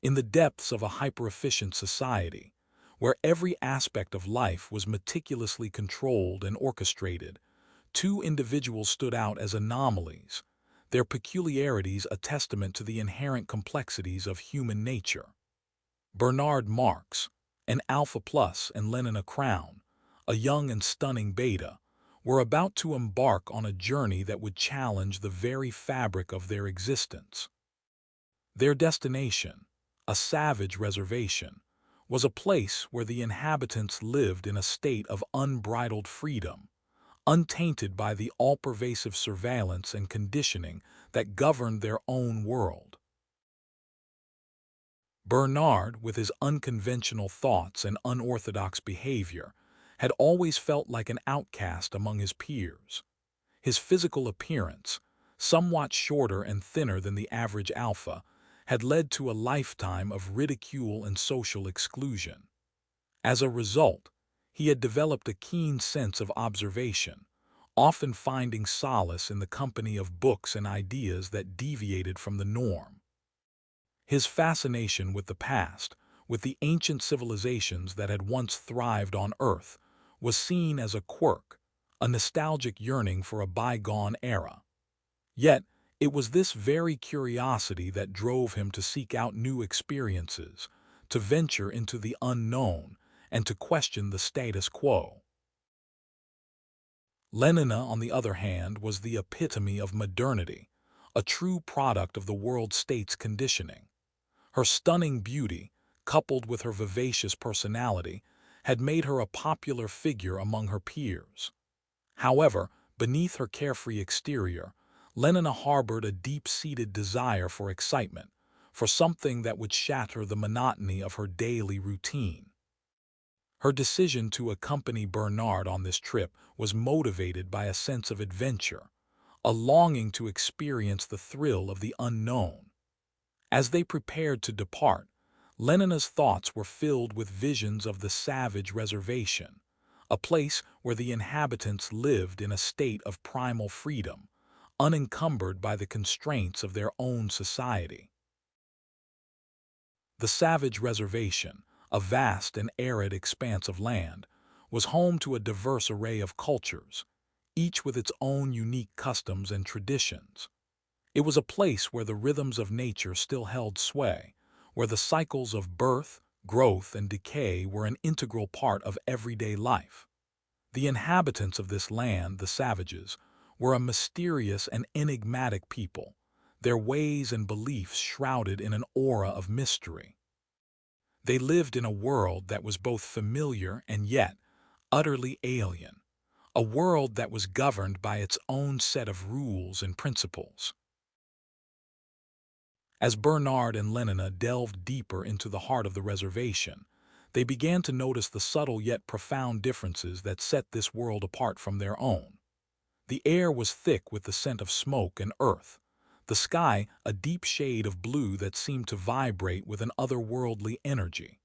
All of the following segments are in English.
In the depths of a hyper-efficient society, where every aspect of life was meticulously controlled and orchestrated, two individuals stood out as anomalies, their peculiarities a testament to the inherent complexities of human nature. Bernard Marx, an alpha plus and Lenina Crowne, a young and stunning beta, were about to embark on a journey that would challenge the very fabric of their existence. Their destination, a savage reservation, was a place where the inhabitants lived in a state of unbridled freedom, untainted by the all-pervasive surveillance and conditioning that governed their own world. Bernard, with his unconventional thoughts and unorthodox behavior, had always felt like an outcast among his peers. His physical appearance, somewhat shorter and thinner than the average alpha, had led to a lifetime of ridicule and social exclusion. As a result, he had developed a keen sense of observation, often finding solace in the company of books and ideas that deviated from the norm. His fascination with the past, with the ancient civilizations that had once thrived on Earth, was seen as a quirk, a nostalgic yearning for a bygone era. Yet, it was this very curiosity that drove him to seek out new experiences, to venture into the unknown, and to question the status quo. Lenina, on the other hand, was the epitome of modernity, a true product of the world-state's conditioning. Her stunning beauty, coupled with her vivacious personality, had made her a popular figure among her peers. However, beneath her carefree exterior, Lenina harbored a deep-seated desire for excitement, for something that would shatter the monotony of her daily routine. Her decision to accompany Bernard on this trip was motivated by a sense of adventure, a longing to experience the thrill of the unknown. As they prepared to depart, Lenina's thoughts were filled with visions of the Savage Reservation, a place where the inhabitants lived in a state of primal freedom, unencumbered by the constraints of their own society. The Savage Reservation, a vast and arid expanse of land, was home to a diverse array of cultures, each with its own unique customs and traditions. It was a place where the rhythms of nature still held sway, where the cycles of birth, growth, and decay were an integral part of everyday life. The inhabitants of this land, the savages, were a mysterious and enigmatic people, their ways and beliefs shrouded in an aura of mystery. They lived in a world that was both familiar and yet utterly alien, a world that was governed by its own set of rules and principles. As Bernard and Lenina delved deeper into the heart of the reservation, they began to notice the subtle yet profound differences that set this world apart from their own. The air was thick with the scent of smoke and earth, the sky a deep shade of blue that seemed to vibrate with an otherworldly energy.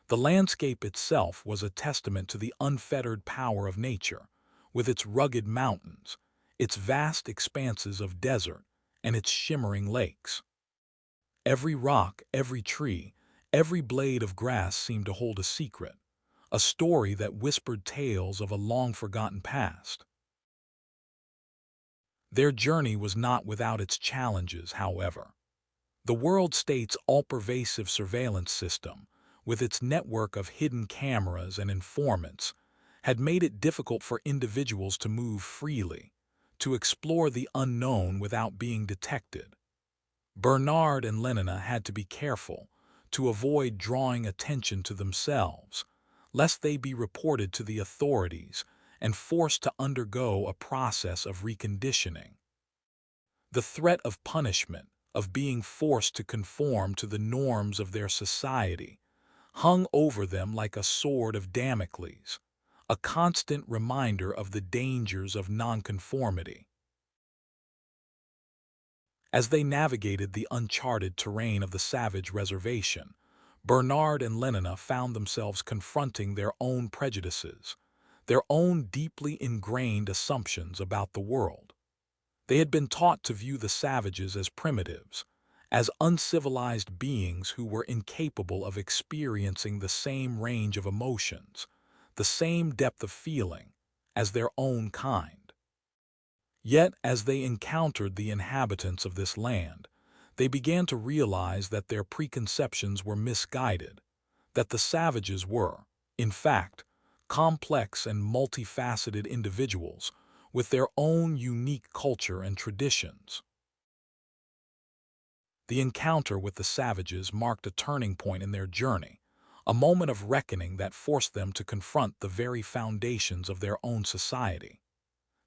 The landscape itself was a testament to the unfettered power of nature, with its rugged mountains, its vast expanses of desert, and its shimmering lakes. Every rock, every tree, every blade of grass seemed to hold a secret, a story that whispered tales of a long-forgotten past. Their journey was not without its challenges, however. The world-state's all-pervasive surveillance system, with its network of hidden cameras and informants, had made it difficult for individuals to move freely, to explore the unknown without being detected. Bernard and Lenina had to be careful to avoid drawing attention to themselves, lest they be reported to the authorities and forced to undergo a process of reconditioning. The threat of punishment, of being forced to conform to the norms of their society, hung over them like a sword of Damocles, a constant reminder of the dangers of nonconformity. As they navigated the uncharted terrain of the Savage Reservation, Bernard and Lenina found themselves confronting their own prejudices, their own deeply ingrained assumptions about the world. They had been taught to view the savages as primitives, as uncivilized beings who were incapable of experiencing the same range of emotions, the same depth of feeling, as their own kind. Yet, as they encountered the inhabitants of this land, they began to realize that their preconceptions were misguided, that the savages were, in fact, complex and multifaceted individuals with their own unique culture and traditions. The encounter with the savages marked a turning point in their journey, a moment of reckoning that forced them to confront the very foundations of their own society.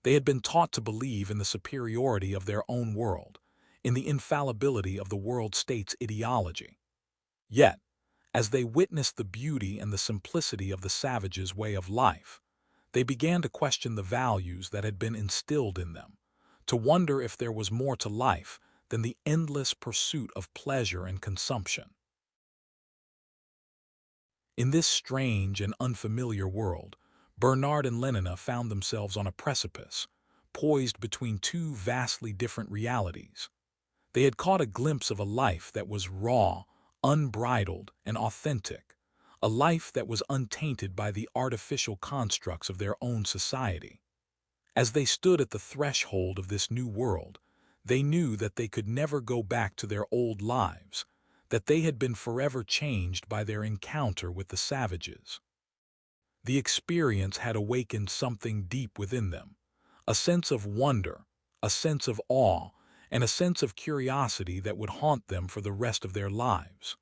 They had been taught to believe in the superiority of their own world, in the infallibility of the world-state's ideology. Yet, as they witnessed the beauty and the simplicity of the savages' way of life, they began to question the values that had been instilled in them, to wonder if there was more to life than the endless pursuit of pleasure and consumption. In this strange and unfamiliar world, Bernard and Lenina found themselves on a precipice, poised between two vastly different realities. They had caught a glimpse of a life that was raw, unbridled, and authentic, a life that was untainted by the artificial constructs of their own society. As they stood at the threshold of this new world, they knew that they could never go back to their old lives, that they had been forever changed by their encounter with the savages. The experience had awakened something deep within them, a sense of wonder, a sense of awe, and a sense of curiosity that would haunt them for the rest of their lives.